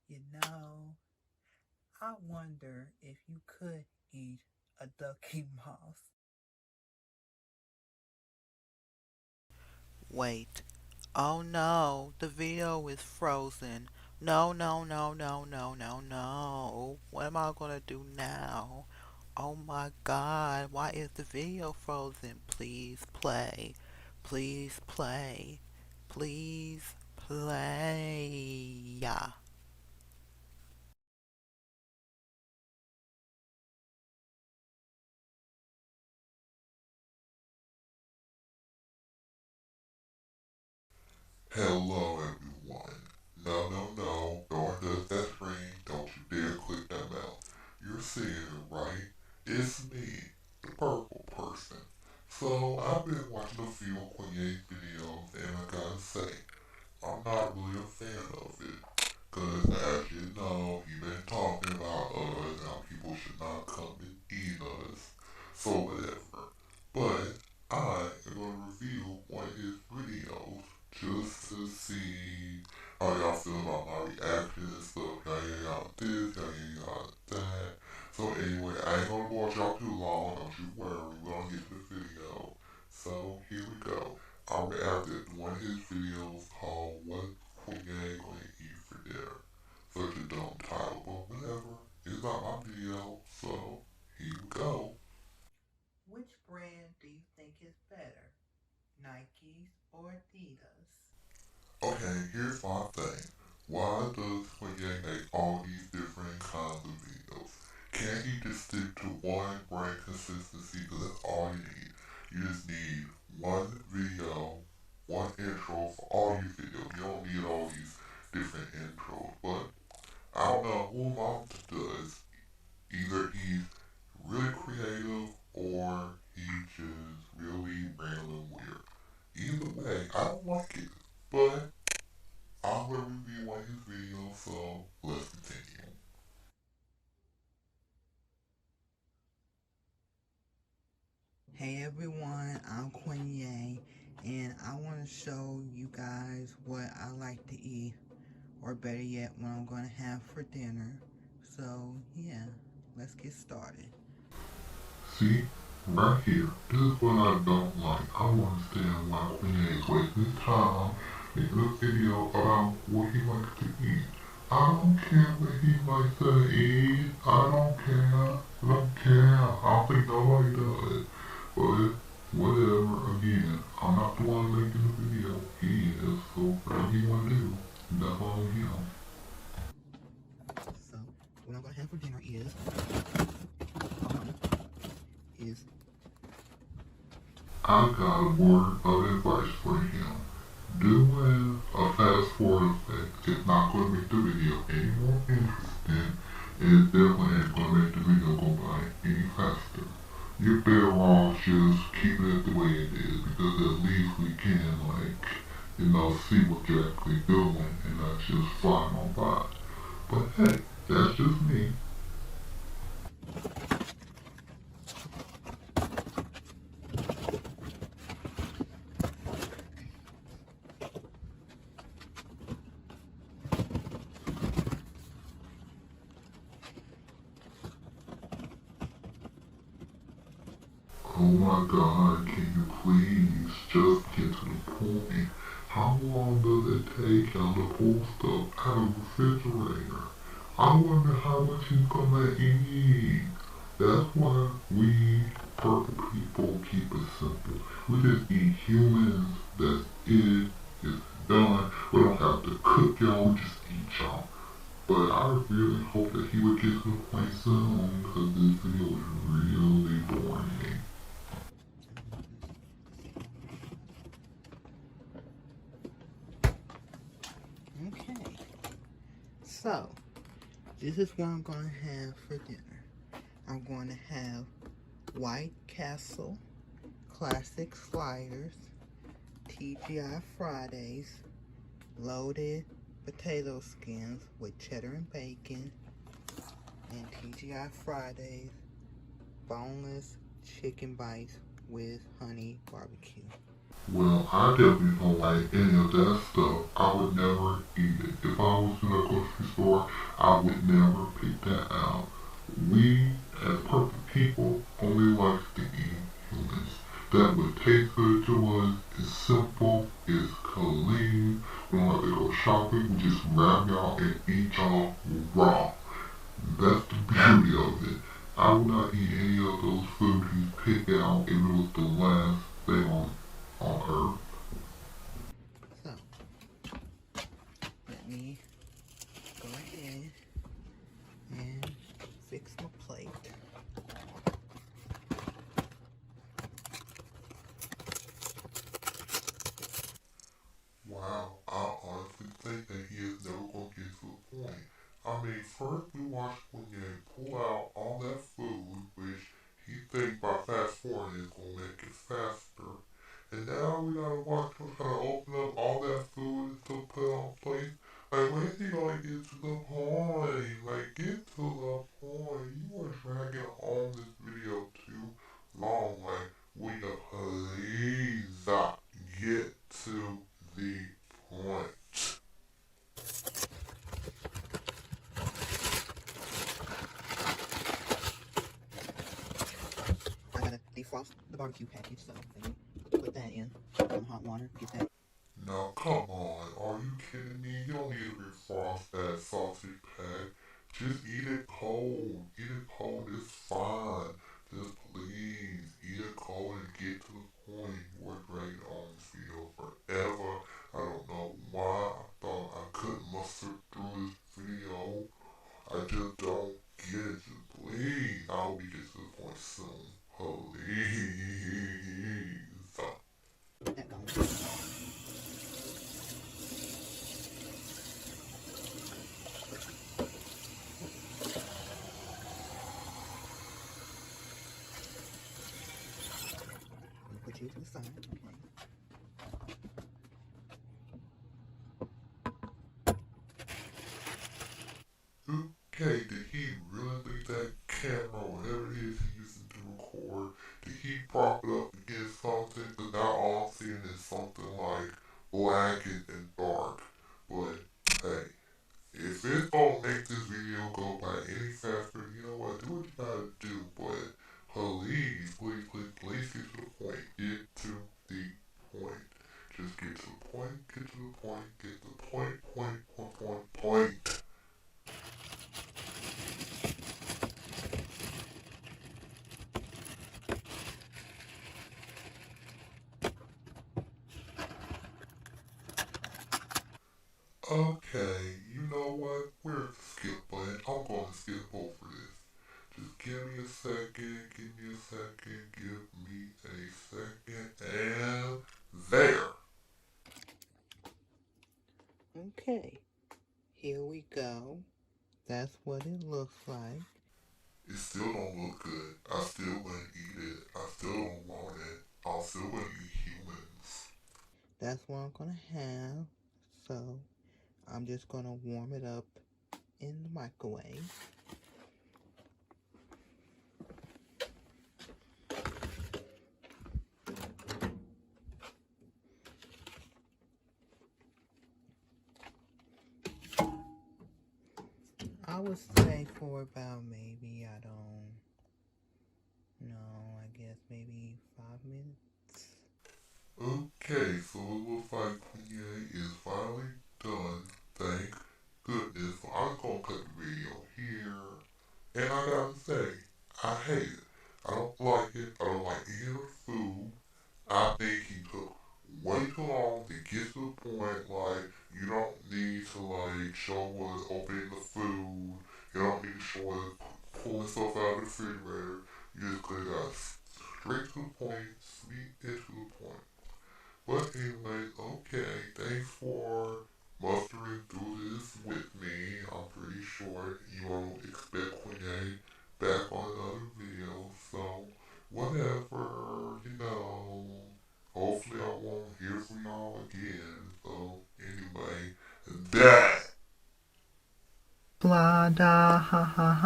You know, I wonder if you could eat a ducky mouse. Wait. Oh no, the video is frozen. No, no, no, no, no, no, no. What am I gonna do now? Oh my god, why is the video frozen? Please play. Please play. Please play. Yeah. Hello everyone. No, no, no. Don't touch that screen. Don't you dare click that mouse. You're seeing it, right? It's me, the purple person. So I've been watching a few of Quenya's videos and I gotta say, I'm not really a fan of it. Cause as you know, he been talking about us and how people should not come and eat us. So whatever. But I am gonna review one of his videos just to see how y'all feel about my reaction and stuff. Y'all this, y'all that. So anyway, I ain't gonna watch y'all too long, don't you worry, we're gonna get to the video. So here we go. I reacted to one of his videos called What Quenya Gonna Eat for Dinner. Such a dumb title, but whatever. It's not my video, so here we go. Which brand do you think is better, Nike's or Adidas? Okay, here's my thing. Why does Quenya make all these different kinds of videos? Can't he just stick to one brand consistency? Because that's all you need. You just need one video, one intro for all your videos. You don't need all these different intros. But I don't know who mom does. Either he's really creative or he's just really random weird. Either way, I don't like it. But I'm gonna review one of his videos, so let's continue. Hey everyone, I'm Quenya, and I want to show you guys what I like to eat, or better yet, what I'm going to have for dinner. So, yeah, let's get started. See, right here, this is what I don't like. I don't understand why Quinn is wasting his time making a video about what he likes to eat. I don't care what he likes to eat. I don't care. I don't care. I don't think nobody does. But whatever, again, I'm not the one making the video. He is, so whatever he want to do, that's on him. So, what I'm going to have for dinner is I got a word of advice for him. Doing a fast forward effect is not going to make the video any more interesting, and it definitely ain't going to make the video go by any faster. You're better off just keeping it the way it is, because at least we can, see what you're actually doing and not just flying on by. But hey, that's just me. Oh my god, can you please just get to the point? How long does it take y'all to pull stuff out of the refrigerator? I wonder how much he's gonna eat. That's why we purple people keep it simple. We just eat humans, that's it, it's done. We don't have to cook y'all, we just eat y'all. But I really hope that he would get to the point soon, because this video is really boring. okay. So, this is what I'm going to have for dinner. I'm going to have White Castle Classic Sliders, TGI Fridays, loaded potato skins with cheddar and bacon, and TGI Fridays boneless chicken bites with honey barbecue. Well, I definitely don't like any of that stuff. I would never eat it. If I was in a grocery store, I would never pick that out. We, as perfect people, only like to eat humans. That would taste good to us. It's simple. It's clean. We don't have to go shopping. We just grab y'all and eat y'all raw. That's the beauty of it. I would not eat any of those foods you pick out if it was the last thing on earth. So, let me go ahead and fix my plate. Wow, I honestly think that he is never going to get to the point. I mean, first we watched Quenya pull out all that food, which he thinks by fast forwarding is going to make it faster. And now we gotta watch him try to open up all that food and still put it on place. Like, when is he gonna get to the point? Like, get to the point. You are dragging on this video too long. Like, will you please get to the point? I gotta defrost the barbecue package, so let me put that in some hot water. Get that. Now, come on. Are you kidding me? You don't need to refrost that sausage pack. Just eat it cold. Eat it cold. It's fine. Just please eat it cold and get to the point. You are dragging on this video forever. I don't know why I thought I couldn't muster through this video. I just don't get it. Just please. I hope you get to the point soon. Please. That gone. Put you to the side. Okay. Okay, did he really leave that camera, whatever it is he using to record, did he prop it up against something? Because now all I'm seeing is something like black and dark. But hey, if it's gonna make this video go by any faster, you know what? Do what you gotta do. But please, please, please, please get to the point. Get to the point. Just get to the point. Get to the point. Get to the point. Point. Point. Point. Point. Okay, you know what? Where's the skip button? I'm going to skip over this. Just give me a second, give me a second, give me a second, and there. Okay. Here we go. That's what it looks like. It still don't look good. I still wouldn't eat it. I still don't want it. I still wouldn't eat humans. That's what I'm gonna have. So I'm just gonna warm it up in the microwave. I would say for about maybe, I don't know, I guess maybe 5 minutes. Okay, so it looks like Quenya is finally done. Thank goodness. So I'm gonna cut the video here. And I gotta say, I hate it. I don't like it. I don't like any of the food. I think he took way too long to get to the point. Like, you don't need to like show us opening the food. You don't need to show us pulling stuff out of the refrigerator. You just could have got straight to the point, sweet and to the point. But anyway, okay, thanks for mustering through this with me. I'm pretty sure you won't expect Quenya back on another video, so whatever, you know. Hopefully I won't hear from y'all again. So anyway, that Fly da ha ha ha.